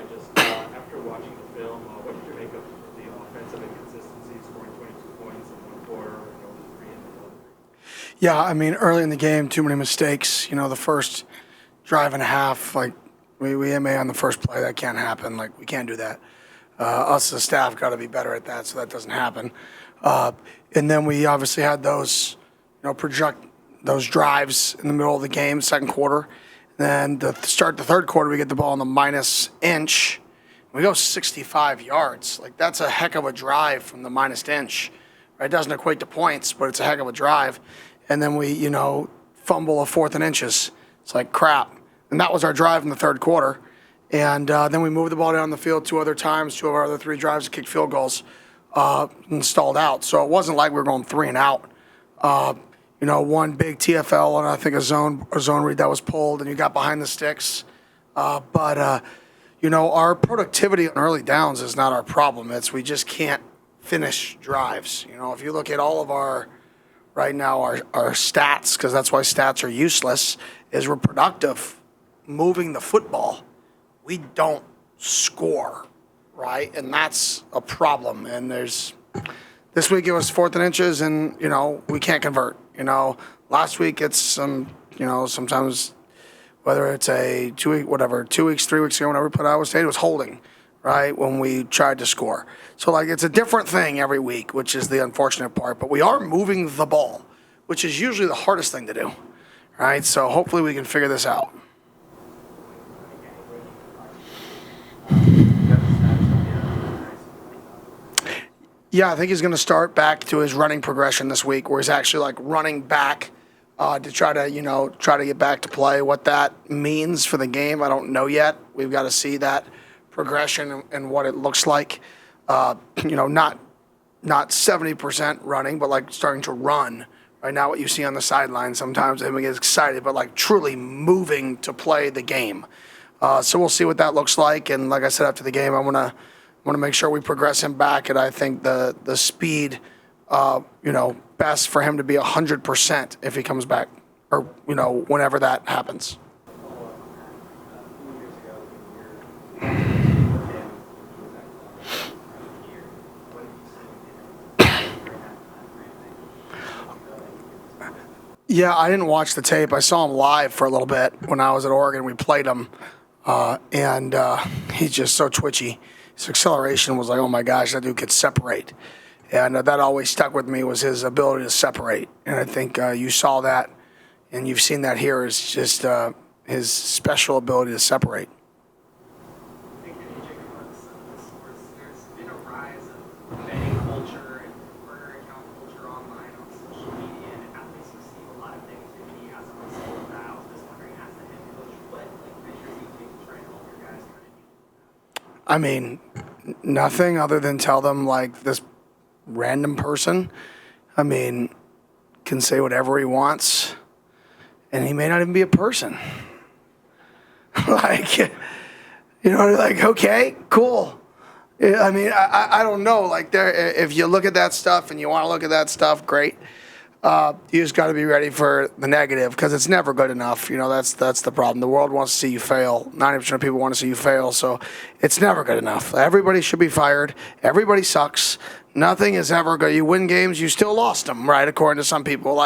just after watching the film, what did you make of the offensive inconsistency, scoring 22 points in one quarter, three in the other? Yeah, I mean, early in the game, too many mistakes. The first drive and a half, like we MA on the first play, that can't happen. Like we can't do that. Us as staff got to be better at that, so that doesn't happen. And then we obviously had those, project those drives in the middle of the game, second quarter. Then to start the third quarter, we get the ball on the minus inch. We go 65 yards. Like that's a heck of a drive from the minus inch. Right? It doesn't equate to points, but it's a heck of a drive. And then we, fumble a fourth and inches. It's like crap. And that was our drive in the third quarter. And then we moved the ball down the field two other times, two of our other three drives kicked field goals and stalled out. So it wasn't like we were going 3 and out. One big TFL and I think a zone read that was pulled and you got behind the sticks. But our productivity on early downs is not our problem. It's we just can't finish drives. If you look at all of our right now, our stats, because that's why stats are useless, is we're productive moving the football. We don't score, right? And that's a problem. And this week it was fourth and inches and, we can't convert. Last week it's sometimes whether it's a 2 week, whatever, 2 weeks, 3 weeks ago, whenever we put Iowa State, it was holding, right, when we tried to score. So, it's a different thing every week, which is the unfortunate part. But we are moving the ball, which is usually the hardest thing to do, right? So hopefully we can figure this out. Yeah, I think he's going to start back to his running progression this week, where he's actually running back to try to get back to play. What that means for the game, I don't know yet. We've got to see that progression and what it looks like. Not 70% running, but starting to run. Right now, what you see on the sideline sometimes, everyone gets excited, but truly moving to play the game. So we'll see what that looks like. And like I said after the game, I want to make sure we progress him back. And I think the speed, best for him to be 100% if he comes back, or whenever that happens. Yeah, I didn't watch the tape. I saw him live for a little bit when I was at Oregon. We played him, and he's just so twitchy. His acceleration was like, oh my gosh, that dude could separate. And that always stuck with me was his ability to separate. And I think you saw that, and you've seen that here is just his special ability to separate. I mean, nothing other than tell them this random person, can say whatever he wants, and he may not even be a person. Okay, cool. I don't know. If you look at that stuff and you want to look at that stuff, great. You just got to be ready for the negative because it's never good enough. That's the problem. The world wants to see you fail. 90% of people want to see you fail, so it's never good enough. Everybody should be fired. Everybody sucks. Nothing is ever good. You win games, you still lost them, right? According to some people,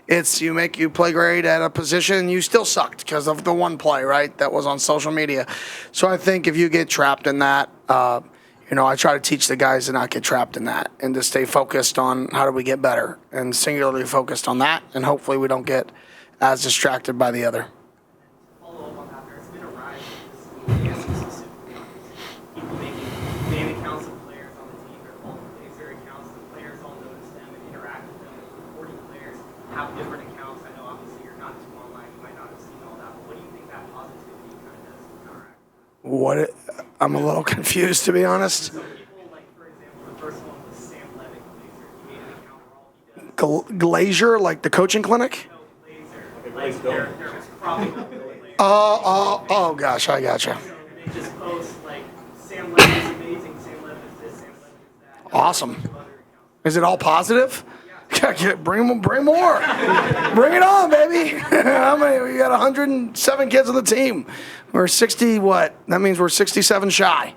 you play great at a position, you still sucked because of the one play, right? That was on social media. So I think if you get trapped in that. I try to teach the guys to not get trapped in that and to stay focused on how do we get better and singularly focused on that. And hopefully we don't get as distracted by the other. Follow up on that, there's been a rise in the SEC people making fan accounts of players on the team or multi-player accounts. The players all notice them and interact with them. And 40 players have different accounts. I know obviously you're not too online, you might not have seen all that. But what do you think that positivity kind of does to counteract? I'm a little confused, to be honest. Some people, for example, the first one was Sam Levitt Glazer. He made an account where all he does. Glazer, like the coaching clinic? No, Glazer. There was probably no Glazer. Oh, gosh, I gotcha. So they just post, Sam Levitt is amazing, Sam Levitt is this, Sam Levitt is that. Awesome. Is it all positive? Bring more. Bring it on, baby. How many? We got 107 kids on the team. We're 60, what? That means we're 67 shy.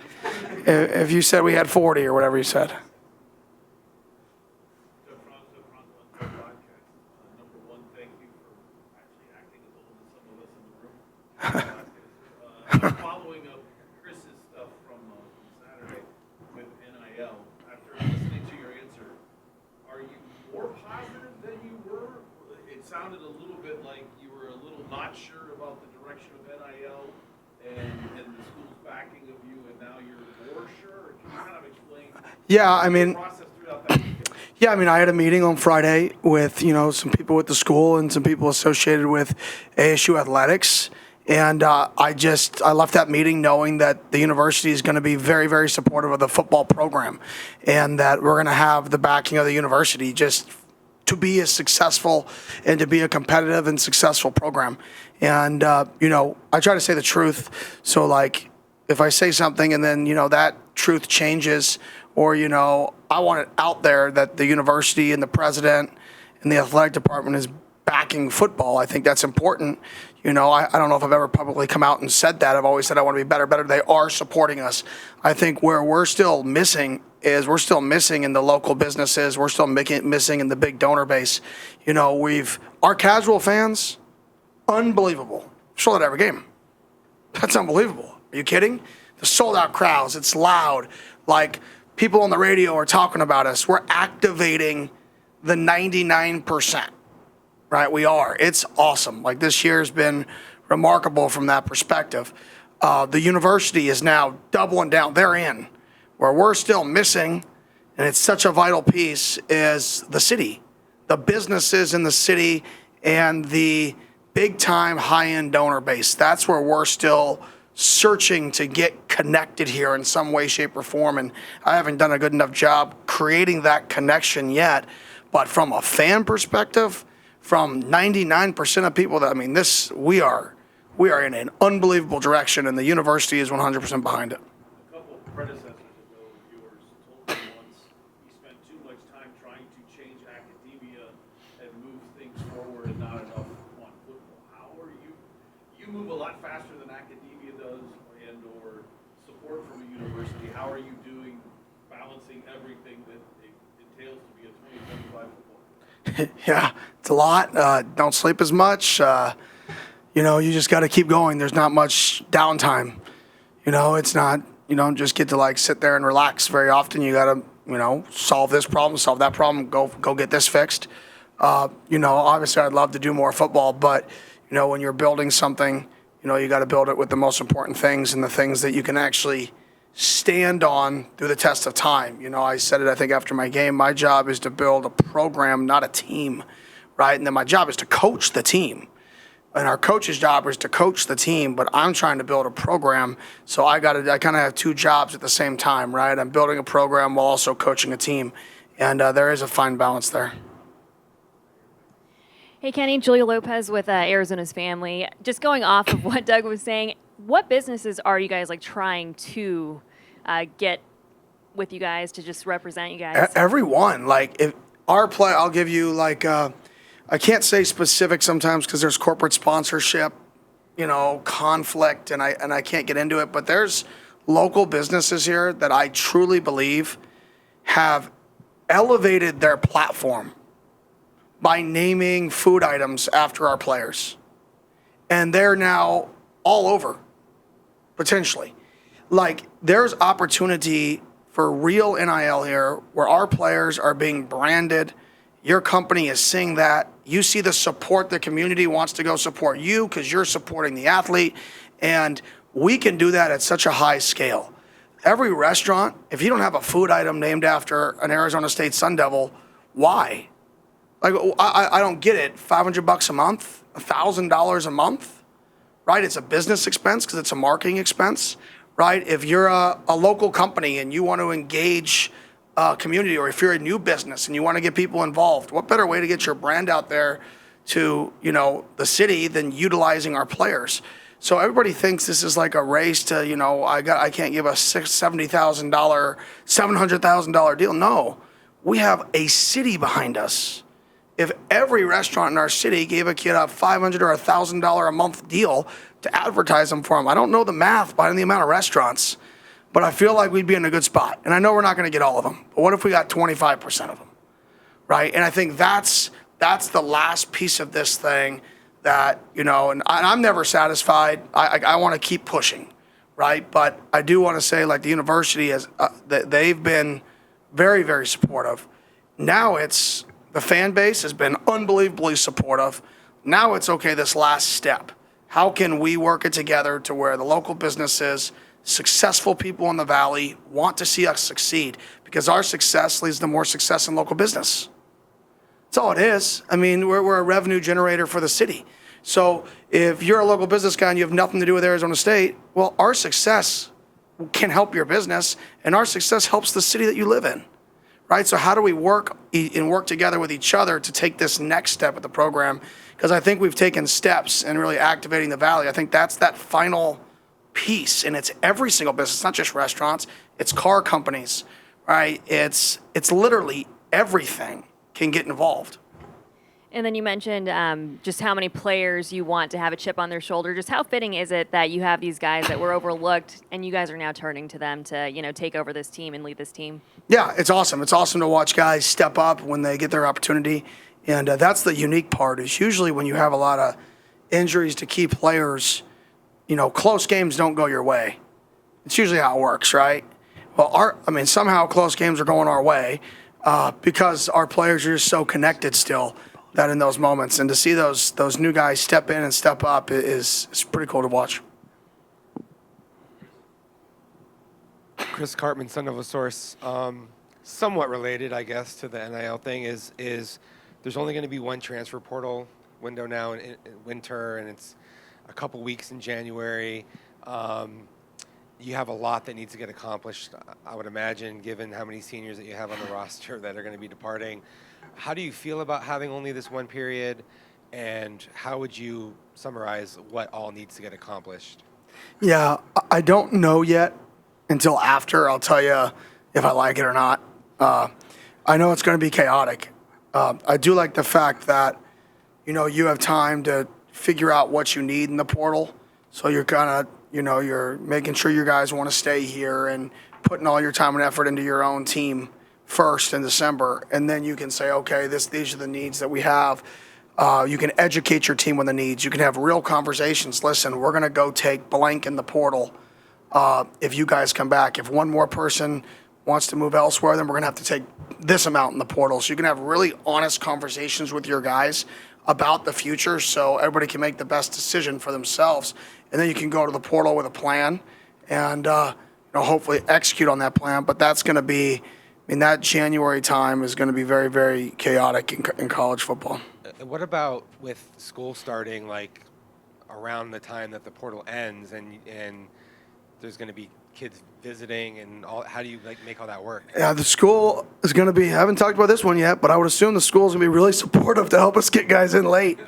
If you said we had 40 or whatever you said. Number one, thank you for actually acting as old as some of us in the room. Following up Chris's stuff from Saturday with NIL, after listening to your answer, are you more positive than you were? It sounded a little bit like you were a little not sure about the direction of NIL and the school's backing of you, and now you're more sure? Can you kind of explain Yeah, I mean, the process throughout that weekend? yeah, I mean, I had a meeting on Friday with, some people with the school and some people associated with ASU athletics. And I left that meeting knowing that the university is going to be very, very supportive of the football program and that we're going to have the backing of the university just to be as successful and to be a competitive and successful program. And, I try to say the truth. So, like, if I say something and then, that truth changes or, I want it out there that the university and the president and the athletic department is backing football. I think that's important. I don't know if I've ever publicly come out and said that. I've always said I want to be better. They are supporting us. I think where we're still missing is we're still missing in the local businesses. We're still missing in the big donor base. Our casual fans, unbelievable. Sold out every game. That's unbelievable. Are you kidding? The sold out crowds. It's loud. Like, people on the radio are talking about us. We're activating the 99%, right? We are. It's awesome. Like, this year's been remarkable from that perspective. The university is now doubling down. They're in. Where we're still missing, and it's such a vital piece, is the city, the businesses in the city, and the big-time high-end donor base. That's where we're still searching to get connected here in some way, shape, or form. And I haven't done a good enough job creating that connection yet. But from a fan perspective, from 99% of people we are in an unbelievable direction, and the university is 100% behind it. A couple of predecessors ago of yours told me once you spent too much time trying to change academia and move things forward and not enough on football. How are you? You move a lot faster than academia does and or support from a university. How are you doing balancing everything that it entails to be a 2025 football? Yeah, it's a lot. Don't sleep as much. You just got to keep going. There's not much downtime. It's not, just get to sit there and relax very often. You got to, solve this problem, solve that problem, go get this fixed. Obviously I'd love to do more football, but, when you're building something, you got to build it with the most important things and the things that you can actually stand on through the test of time. I said it, I think, after my game. My job is to build a program, not a team, right? And then my job is to coach the team. And our coach's job is to coach the team, but I'm trying to build a program. So I kind of have two jobs at the same time, right? I'm building a program while also coaching a team. And there is a fine balance there. Hey, Kenny, Julia Lopez with Arizona's Family. Just going off of what Doug was saying, what businesses are you guys trying to get with you guys to just represent you guys? Everyone. If our play, I'll give you I can't say specific sometimes because there's corporate sponsorship, conflict, and I can't get into it. But there's local businesses here that I truly believe have elevated their platform by naming food items after our players. And they're now all over, potentially. There's opportunity for real NIL here where our players are being branded. Your company is seeing that. You see the support. The community wants to go support you because you're supporting the athlete. And we can do that at such a high scale. Every restaurant, if you don't have a food item named after an Arizona State Sun Devil, why? I don't get it. $500 a month, $1,000 a month, right? It's a business expense because it's a marketing expense, right? If you're a local company and you want to engage community, or if you're a new business and you want to get people involved, what better way to get your brand out there to the city than utilizing our players? So everybody thinks this is like a race to I can't give a $70,000, $700,000 deal. No, we have a city behind us if every restaurant in our city gave a kid a $500 or $1,000 a month deal to advertise them for them. I don't know the math behind the amount of restaurants, but I feel like we'd be in a good spot. And I know we're not going to get all of them, but what if we got 25% of them, right? And I think that's the last piece of this thing that, and I'm never satisfied. I want to keep pushing, right? But I do want to say, like, the university has, they've been very, very supportive. Now it's, the fan base has been unbelievably supportive. Now it's, okay, this last step. How can we work it together to where the local businesses, successful people in the valley want to see us succeed? Because our success leads to more success in local business. That's all it is. I mean, we're a revenue generator for the city. So if you're a local business guy and you have nothing to do with Arizona State, well, our success can help your business, and our success helps the city that you live in, right? So how do we work together with each other to take this next step with the program? Because I think we've taken steps in really activating the valley. I think that's that final piece, and it's every single business. It's not just restaurants. It's car companies, right? It's literally everything can get involved. And then you mentioned just how many players you want to have a chip on their shoulder. Just how fitting is it that you have these guys that were overlooked and you guys are now turning to them to, take over this team and lead this team? Yeah, it's awesome. It's awesome to watch guys step up when they get their opportunity. And that's the unique part, is usually when you have a lot of injuries to key players, close games don't go your way. It's usually how it works, right? Well, somehow close games are going our way because our players are just so connected still that in those moments. And to see those new guys step in and step up is pretty cool to watch. Chris Cartman, Son of a Source. Somewhat related, I guess, to the NIL thing is there's only going to be one transfer portal window now in winter, and it's a couple weeks in January. You have a lot that needs to get accomplished, I would imagine, given how many seniors that you have on the roster that are going to be departing. How do you feel about having only this one period, and how would you summarize what all needs to get accomplished? Yeah, I don't know yet until after. I'll tell you if I like it or not. I know it's going to be chaotic. I do like the fact that, you have time to figure out what you need in the portal. So you're kind of, you're making sure your guys want to stay here and putting all your time and effort into your own team first in December. And then you can say, okay, these are the needs that we have. You can educate your team on the needs. You can have real conversations. Listen, we're going to go take blank in the portal if you guys come back. If one more person wants to move elsewhere, then we're going to have to take this amount in the portal. So you can have really honest conversations with your guys about the future so everybody can make the best decision for themselves. And then you can go to the portal with a plan and hopefully execute on that plan. But that's going to be, that January time is going to be very, very chaotic in college football. What about with school starting, like, around the time that the portal ends and there's going to be kids visiting and all? How do you make all that work? Yeah, the school is going to be, I haven't talked about this one yet, but I would assume the school is going to be really supportive to help us get guys in late.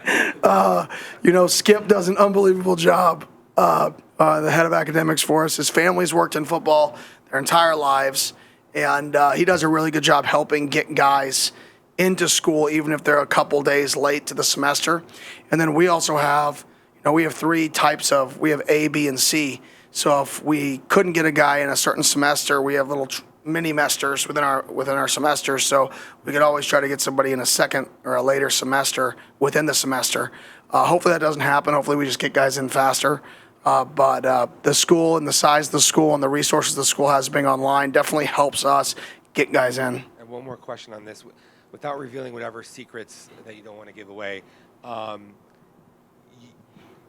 Skip does an unbelievable job, the head of academics for us. His family's worked in football their entire lives, and he does a really good job helping get guys into school, even if they're a couple days late to the semester. And then we also have, we have three types we have A, B, and C. So if we couldn't get a guy in a certain semester, we have little mini mesters within our semester. So we could always try to get somebody in a second or a later semester within the semester. Hopefully that doesn't happen. Hopefully we just get guys in faster. But the school and the size of the school and the resources the school has being online definitely helps us get guys in. And one more question on this. Without revealing whatever secrets that you don't want to give away,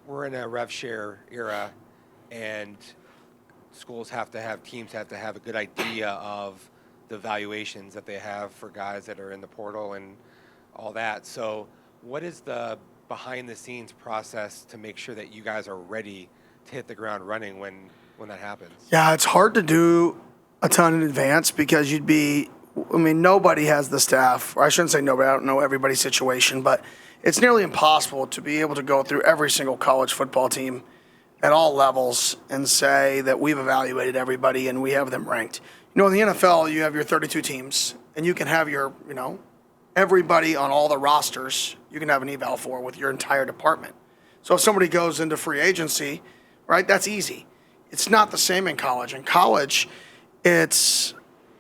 we're in a rev share era, and teams have to have a good idea of the valuations that they have for guys that are in the portal and all that. So what is the behind-the-scenes process to make sure that you guys are ready to hit the ground running when that happens? Yeah, it's hard to do a ton in advance because nobody has the staff. Or I shouldn't say nobody. I don't know everybody's situation, but it's nearly impossible to be able to go through every single college football team at all levels and say that we've evaluated everybody and we have them ranked. In the NFL, you have your 32 teams, and you can have your, everybody on all the rosters you can have an eval for with your entire department. So if somebody goes into free agency, right, that's easy. It's not the same in college. In college, it's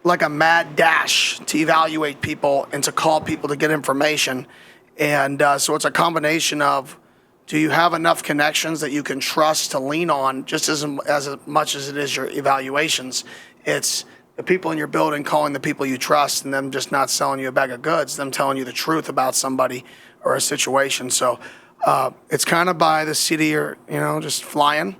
like a mad dash to evaluate people and to call people to get information. And so it's a combination of, do you have enough connections that you can trust to lean on just as much as it is your evaluations? It's the people in your building calling the people you trust and them just not selling you a bag of goods, them telling you the truth about somebody or a situation. So it's kind of by the seat of your, just flying.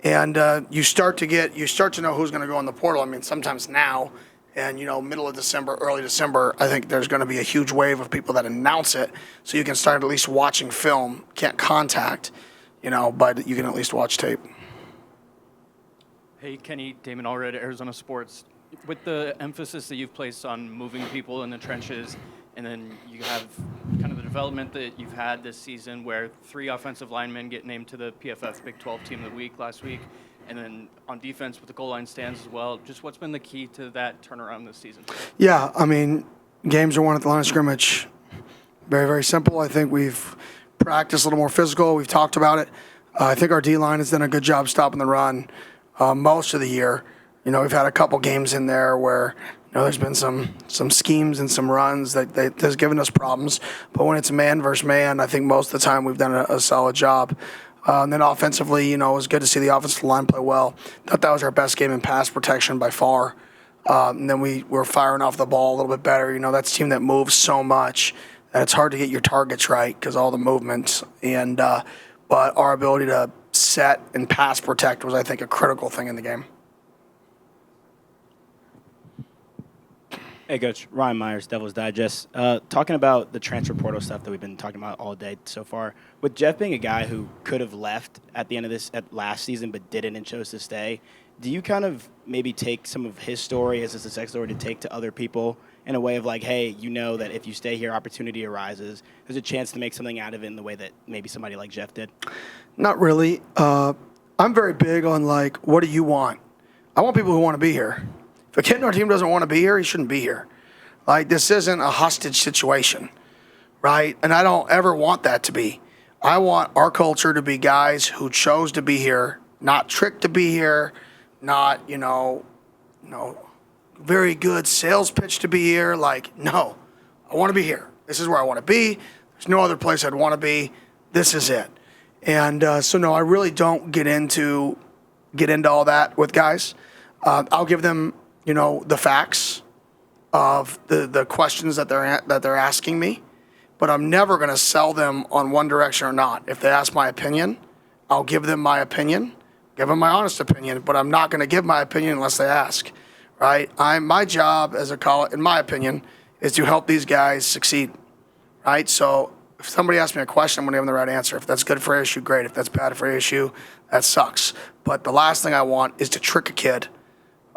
And you start to know who's going to go in the portal. I mean, sometimes now, and middle of December, early December, I think there's going to be a huge wave of people that announce it, so you can start at least watching film. Can't contact, but you can at least watch tape. Hey, Kenny, Damon Allred, Arizona Sports. With the emphasis that you've placed on moving people in the trenches, and then you have kind of the development that you've had this season where 3 offensive linemen get named to the PFF Big 12 Team of the Week last week, and then on defense with the goal line stands as well. Just what's been the key to that turnaround this season? Yeah, I mean, games are won at the line of scrimmage. Very, very simple. I think we've practiced a little more physical. We've talked about it. I think our D-line has done a good job stopping the run most of the year. We've had a couple games in there where there's been some schemes and some runs that has given us problems. But when it's man versus man, I think most of the time we've done a solid job. And then offensively, it was good to see the offensive line play well. Thought that was our best game in pass protection by far. And then we were firing off the ball a little bit better. That's a team that moves so much that it's hard to get your targets right because all the movements. And but our ability to set and pass protect was, I think, a critical thing in the game. Hey, Coach. Ryan Myers, Devil's Digest. Talking about the transfer portal stuff that we've been talking about all day so far, with Jeff being a guy who could have left at the end of at last season but didn't and chose to stay, do you kind of maybe take some of his story as a success story to take to other people in a way of like, hey, that if you stay here, opportunity arises. There's a chance to make something out of it in the way that maybe somebody like Jeff did? Not really. I'm very big on, what do you want? I want people who want to be here. If a kid in our team doesn't want to be here, he shouldn't be here. This isn't a hostage situation, right? And I don't ever want that to be. I want our culture to be guys who chose to be here, not tricked to be here, not, very good sales pitch to be here. No, I want to be here. This is where I want to be. There's no other place I'd want to be. This is it. And so, no, I really don't get into all that with guys. I'll give them, the facts of the questions that they're asking me, but I'm never going to sell them on one direction or not. If they ask my opinion, I'll give them my opinion, give them my honest opinion, but I'm not going to give my opinion unless they ask, right? My job as a college, in my opinion, is to help these guys succeed, right? So if somebody asks me a question, I'm going to give them the right answer. If that's good for ASU, great. If that's bad for ASU, that sucks. But the last thing I want is to trick a kid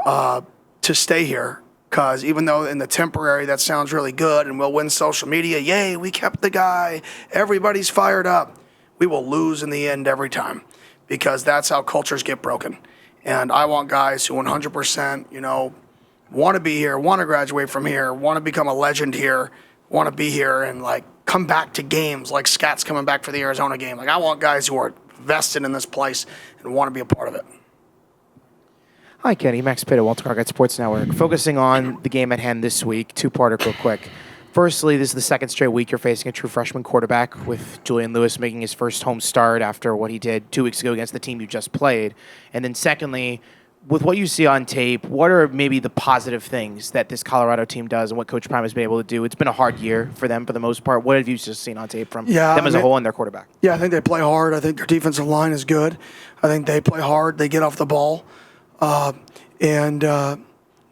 to stay here, because even though in the temporary that sounds really good and we'll win social media, yay, we kept the guy, everybody's fired up, we will lose in the end every time, because that's how cultures get broken. And I want guys who 100%, want to be here, want to graduate from here, want to become a legend here, want to be here and come back to games like Scat's coming back for the Arizona game. I want guys who are vested in this place and want to be a part of it. Hi, Kenny. Max Pitt at Walter Cronkite Sports Network. Focusing on the game at hand this week, two-parter real quick. Firstly, this is the second straight week you're facing a true freshman quarterback, with Julian Lewis making his first home start after what he did 2 weeks ago against the team you just played. And then secondly, with what you see on tape, what are maybe the positive things that this Colorado team does and what Coach Prime has been able to do? It's been a hard year for them for the most part. What have you just seen on tape from them as a whole and their quarterback? Yeah, I think they play hard. I think their defensive line is good. I think they play hard. They get off the ball.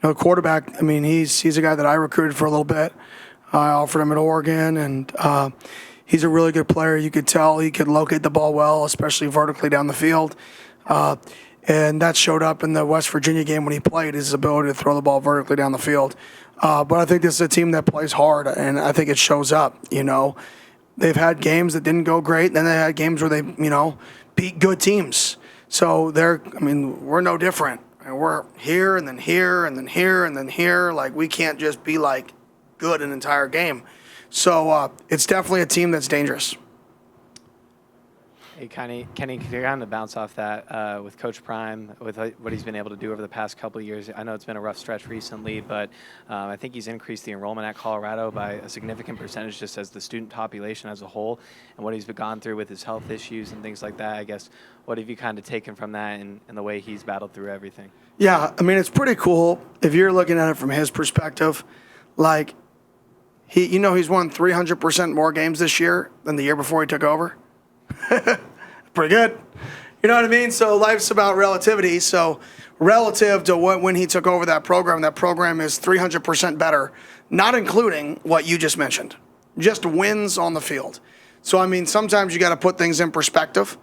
Quarterback, he's a guy that I recruited for a little bit. I offered him at Oregon, and he's a really good player. You could tell he could locate the ball well, especially vertically down the field. And that showed up in the West Virginia game when he played, his ability to throw the ball vertically down the field. But I think this is a team that plays hard, and I think it shows up. They've had games that didn't go great, and then they had games where they, beat good teams. So we're no different. And we're here and then here and then here and then here. We can't just be good an entire game. So it's definitely a team that's dangerous. Hey, Kenny, to kind of bounce off that with Coach Prime, with what he's been able to do over the past couple of years. I know it's been a rough stretch recently, but I think he's increased the enrollment at Colorado by a significant percentage just as the student population as a whole, and what he's gone through with his health issues and things like that. I guess, what have you kind of taken from that and the way he's battled through everything? Yeah, I mean, it's pretty cool if you're looking at it from his perspective. Like, he's won 300% more games this year than the year before he took over. Pretty good. You know what I mean? So life's about relativity. So relative to when he took over that program is 300% better, not including what you just mentioned, just wins on the field. So, I mean, sometimes you got to put things in perspective.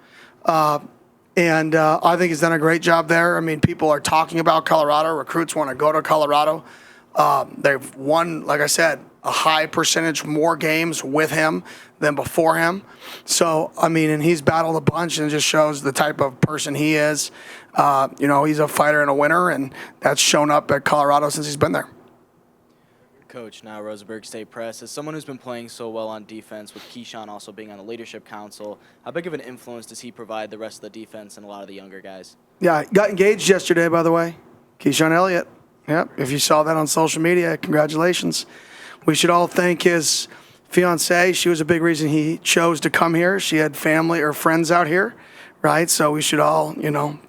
And I think he's done a great job there. I mean, people are talking about Colorado. Recruits want to go to Colorado. They've won, like I said, a high percentage more games with him than before him. So, I mean, and he's battled a bunch, and it just shows the type of person he is. He's a fighter and a winner, and that's shown up at Colorado since he's been there. Coach, now Roseburg State Press. As someone who's been playing so well on defense, with Keyshawn also being on the leadership council, how big of an influence does he provide the rest of the defense and a lot of the younger guys? Yeah, got engaged yesterday, by the way. Keyshawn Elliott. Yep, if you saw that on social media, congratulations. We should all thank his fiancée. She was a big reason he chose to come here. She had family or friends out here, right? So we should all,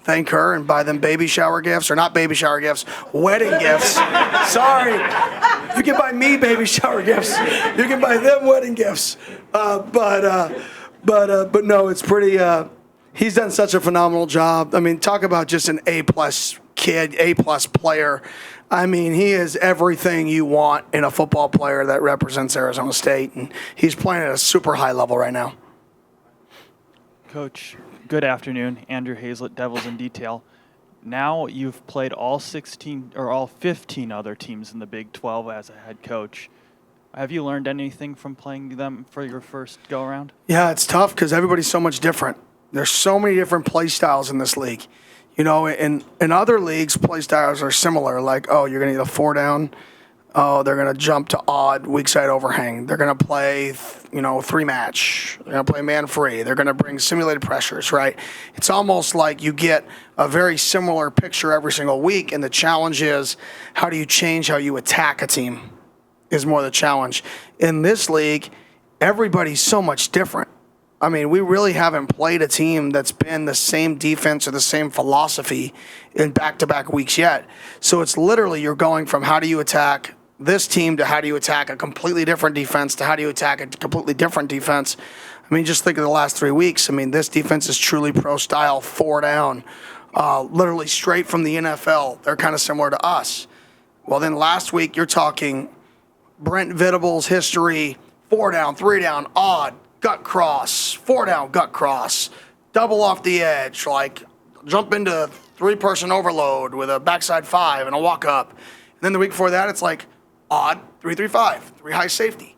thank her and buy them baby shower gifts, or not baby shower gifts, wedding gifts. Sorry. You can buy me baby shower gifts. You can buy them wedding gifts. But no, it's pretty, he's done such a phenomenal job. I mean, talk about just an A-plus kid, A-plus player. I mean, he is everything you want in a football player that represents Arizona State, and he's playing at a super high level right now. Coach, good afternoon. Andrew Hazlett, Devils in Detail. Now you've played all 15 other teams in the Big 12 as a head coach. Have you learned anything from playing them for your first go-around? Yeah, it's tough because everybody's so much different. There's so many different play styles in this league. In other leagues, play styles are similar. Like, you're going to need a 4-down. They're going to jump to odd, weak side overhang. They're going to play, 3-match. They're going to play man-free. They're going to bring simulated pressures, right? It's almost like you get a very similar picture every single week, and the challenge is how do you change how you attack a team is more the challenge. In this league, everybody's so much different. I mean, we really haven't played a team that's been the same defense or the same philosophy in back-to-back weeks yet. So it's literally you're going from how do you attack this team to how do you attack a completely different defense to how do you attack a completely different defense. I mean, just think of the last 3 weeks. I mean, this defense is truly pro-style, 4-down, literally straight from the NFL. They're kind of similar to us. Well, then last week you're talking Brent Venables' history, 4-down, 3-down, odd, gut cross, 4-down gut cross, double off the edge, like jump into 3-person overload with a backside 5 and a walk up. And then the week before that, it's like odd, 3-3-5, 3 high safety.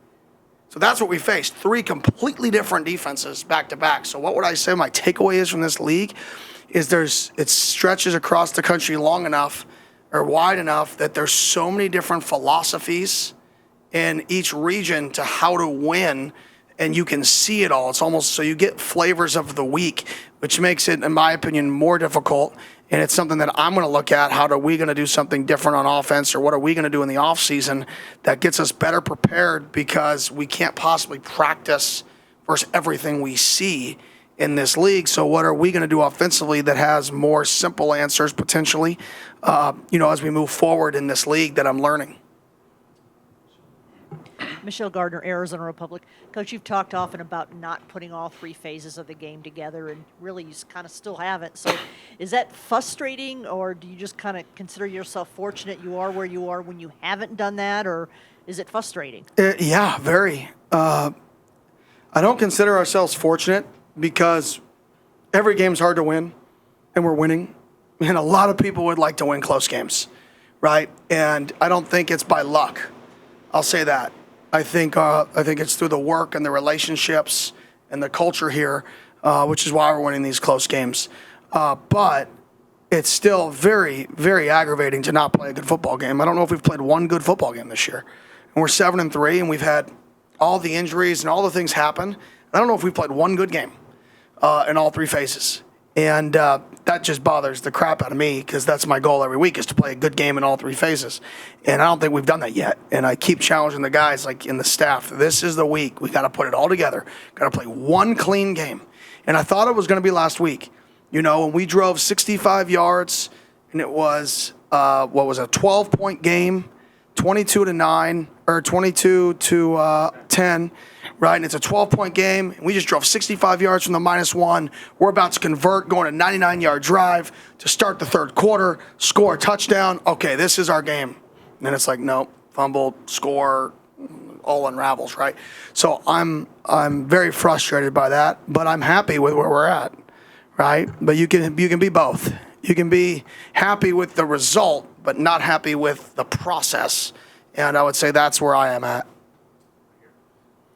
So that's what we faced, 3 completely different defenses back to back. So what would I say my takeaway is from this league is it stretches across the country long enough or wide enough that there's so many different philosophies in each region to how to win. And you can see it all. It's almost so you get flavors of the week, which makes it, in my opinion, more difficult. And it's something that I'm going to look at. How are we going to do something different on offense, or what are we going to do in the offseason that gets us better prepared, because we can't possibly practice versus everything we see in this league. So what are we going to do offensively that has more simple answers potentially, as we move forward in this league that I'm learning? Michelle Gardner, Arizona Republic. Coach, you've talked often about not putting all 3 phases of the game together, and really you kind of still haven't. So is that frustrating, or do you just kind of consider yourself fortunate you are where you are when you haven't done that, or is it frustrating? Yeah, very. I don't consider ourselves fortunate because every game's hard to win, and we're winning. And a lot of people would like to win close games, right? And I don't think it's by luck. I'll say that. I think it's through the work and the relationships and the culture here, which is why we're winning these close games. But it's still very, very aggravating to not play a good football game. I don't know if we've played one good football game this year. And we're 7-3, and we've had all the injuries and all the things happen. I don't know if we played one good game in all three phases. And that just bothers the crap out of me because that's my goal every week is to play a good game in all three phases. And I don't think we've done that yet. And I keep challenging the guys like in the staff. This is the week. We got to put it all together. Got to play one clean game. And I thought it was going to be last week. You know, when we drove 65 yards and it was, what was a 12-point game, 22-9 or 22-10, right? And it's a 12-point game. And we just drove 65 yards from the -1. We're about to convert, going a 99-yard drive to start the third quarter, score a touchdown. Okay, this is our game. And then it's like, nope, fumbled, score, all unravels, right? So I'm very frustrated by that, but I'm happy with where we're at, right? But you can be both. You can be happy with the result, but not happy with the process. And I would say that's where I am at.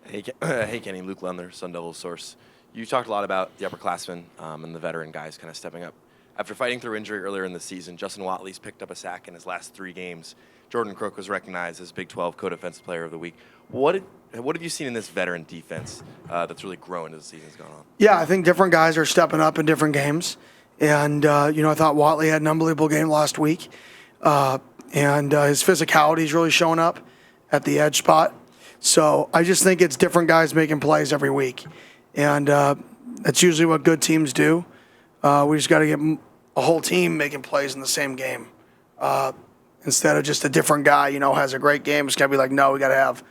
Hey, Kenny, Luke Lendler, Sun Devil Source. You talked a lot about the upperclassmen and the veteran guys kind of stepping up. After fighting through injury earlier in the season, Justin Watley's picked up a sack in his last 3 games. Jordan Crook was recognized as Big 12 Co-Defensive Player of the Week. What have you seen in this veteran defense that's really grown as the season's gone on? Yeah, I think different guys are stepping up in different games. And, I thought Watley had an unbelievable game last week. And his physicality is really showing up at the edge spot. So I just think it's different guys making plays every week. And that's usually what good teams do. We just got to get a whole team making plays in the same game. Instead of just a different guy, has a great game. It's got to be like, no, we got to have,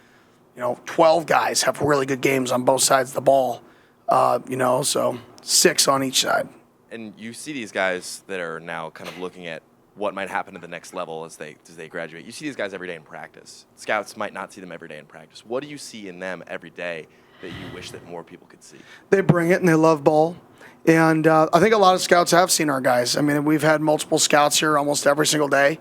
12 guys have really good games on both sides of the ball. So 6 on each side. And you see these guys that are now kind of looking at what might happen at the next level as they graduate. You see these guys every day in practice. Scouts might not see them every day in practice. What do you see in them every day that you wish that more people could see? They bring it and they love ball. And I think a lot of scouts have seen our guys. I mean, we've had multiple scouts here almost every single day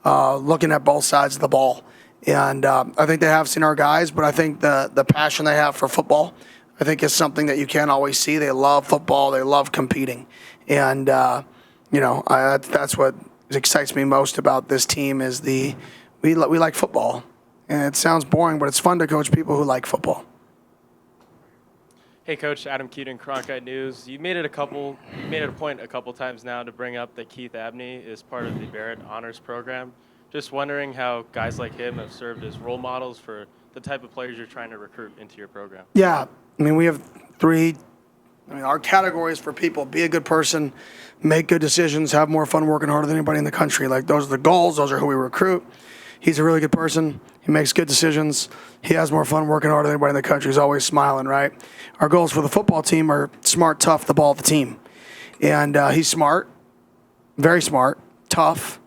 looking at both sides of the ball. And I think they have seen our guys, but I think the passion they have for football, I think is something that you can't always see. They love football. They love competing. And, that's what excites me most about this team is we like football. And it sounds boring, but it's fun to coach people who like football. Hey, Coach, Adam Keaton, Cronkite News. You made it a point a couple times now to bring up that Keith Abney is part of the Barrett Honors Program. Just wondering how guys like him have served as role models for the type of players you're trying to recruit into your program. Yeah, we have 3. Our categories for people: be a good person, make good decisions, have more fun working harder than anybody in the country. Like, those are the goals. Those are who we recruit. He's a really good person. He makes good decisions. He has more fun working harder than anybody in the country. He's always smiling, right? Our goals for the football team are smart, tough, the ball of the team. And he's smart, very smart, tough,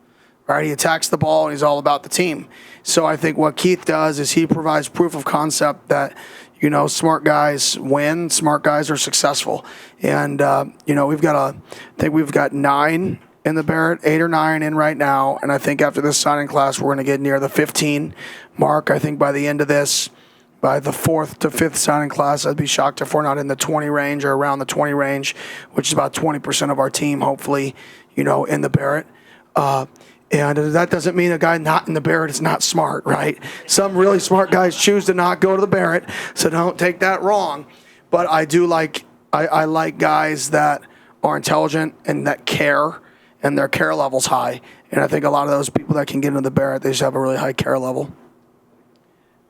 right? He attacks the ball, and he's all about the team. So I think what Keith does is he provides proof of concept that, smart guys win, smart guys are successful. And, we've got 9 in the Barrett, 8 or 9 in right now. And I think after this signing class, we're going to get near the 15 mark. I think by the end of this, by the 4th to 5th signing class, I'd be shocked if we're not in the 20 range or around the 20 range, which is about 20% of our team, hopefully, in the Barrett. And that doesn't mean a guy not in the Barrett is not smart, right? Some really smart guys choose to not go to the Barrett, so don't take that wrong. But I do like I like guys that are intelligent and that care, and their care level's high. And I think a lot of those people that can get into the Barrett, they just have a really high care level.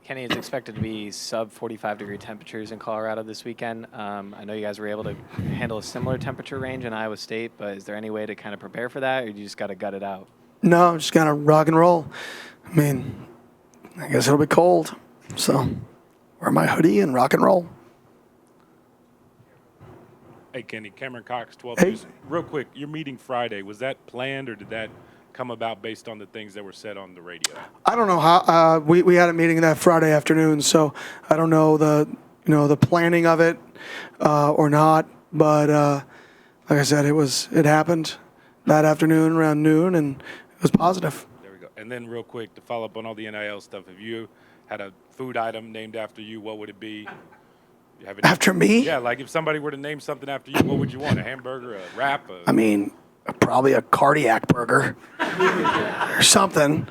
Kenny, it's expected to be sub 45-degree temperatures in Colorado this weekend. I know you guys were able to handle a similar temperature range in Iowa State, but is there any way to kind of prepare for that, or you just got to gut it out? No, just kind of rock and roll. I guess it'll be cold. So wear my hoodie and rock and roll. Hey, Kenny, Cameron Cox, 12 Hey. News. Real quick, your meeting Friday, was that planned or did that come about based on the things that were said on the radio? I don't know how we had a meeting that Friday afternoon, so I don't know the planning of it or not. But like I said, it happened that afternoon around noon, and it was positive. There we go. And then real quick, to follow up on all the NIL stuff, if you had a food item named after you, what would it be? You have it After me? Yeah, like if somebody were to name something after you, what would you want? A hamburger, a wrap? Probably a cardiac burger or something,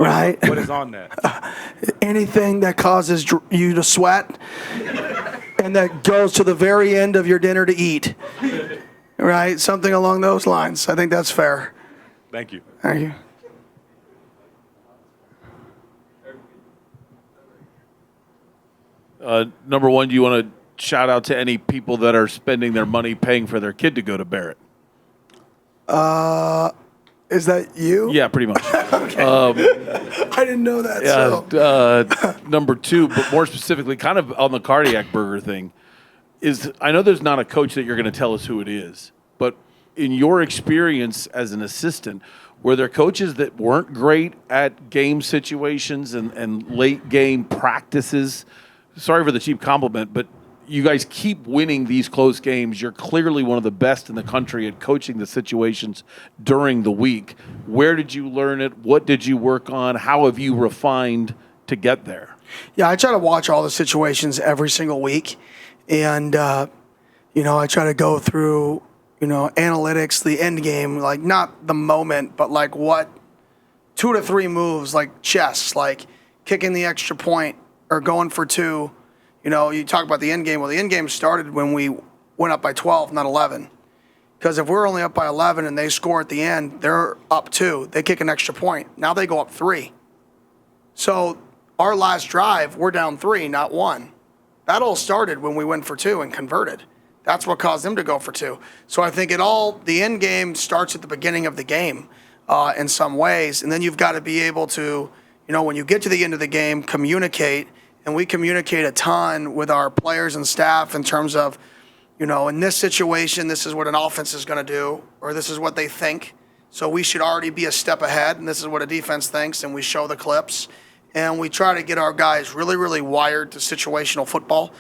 right? What is on that? Anything that causes you to sweat and that goes to the very end of your dinner to eat, right? Something along those lines. I think that's fair. Thank you. Thank you. Number one, do you want to shout out to any people that are spending their money paying for their kid to go to Barrett? Is that you? Yeah, pretty much. I didn't know that. So. Number two, but more specifically, kind of on the cardiac burger thing, is I know there's not a coach that you're going to tell us who it is, but in your experience as an assistant, were there coaches that weren't great at game situations and late game practices? Sorry for the cheap compliment, but you guys keep winning these close games. You're clearly one of the best in the country at coaching the situations during the week. Where did you learn it? What did you work on? How have you refined to get there? Yeah, I try to watch all the situations every single week. And, I try to go through, analytics, the end game, like not the moment, but like what 2 to 3 moves, like chess, like kicking the extra point or going for 2. You talk about the end game. Well, the end game started when we went up by 12, not 11. Because if we're only up by 11 and they score at the end, they're up 2. They kick an extra point. Now they go up 3. So our last drive, we're down 3, not 1. That all started when we went for 2 and converted. That's what caused them to go for 2. So I think the end game starts at the beginning of the game in some ways. And then you've got to be able to, when you get to the end of the game, communicate. And we communicate a ton with our players and staff in terms of, in this situation, this is what an offense is going to do, or this is what they think. So we should already be a step ahead, and this is what a defense thinks, and we show the clips. And we try to get our guys really, really wired to situational football.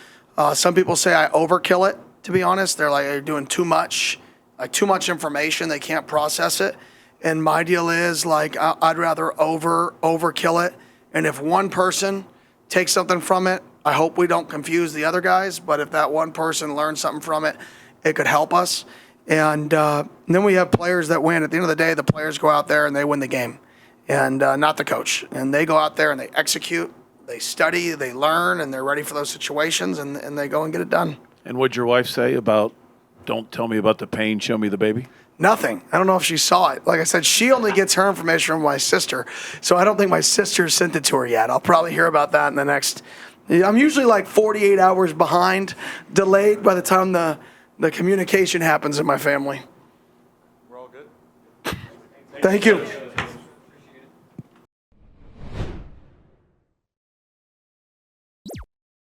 Some people say I overkill it, to be honest. They're like, you're doing too much information. They can't process it. And my deal is, like, I'd rather overkill it. And if one person takes something from it, I hope we don't confuse the other guys, but if that one person learns something from it, it could help us. And then we have players that win. At the end of the day, the players go out there and they win the game, and not the coach. And they go out there and they execute, they study, they learn, and they're ready for those situations, and they go and get it done. And what'd your wife say about, don't tell me about the pain, show me the baby? Nothing. I don't know if she saw it. Like I said, she only gets her information from my sister. So I don't think my sister sent it to her yet. I'll probably hear about that in the next. I'm usually like 48 hours behind, delayed by the time the communication happens in my family. We're all good. Thank you.